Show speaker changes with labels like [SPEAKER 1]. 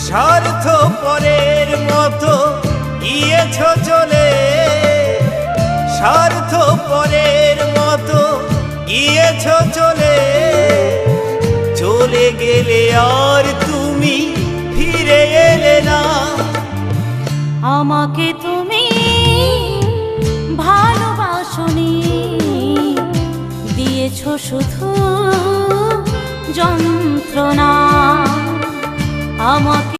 [SPEAKER 1] স্বার্থপরের মতো গিয়েছ চলে, স্বার্থপরের মতো গিয়েছ চলে, চলে গেলে আর তুমি ফিরে এলে না।
[SPEAKER 2] আমাকে তুমি ভালোবাসনি, দিয়েছ শুধু যন্ত্রণা। আমাকে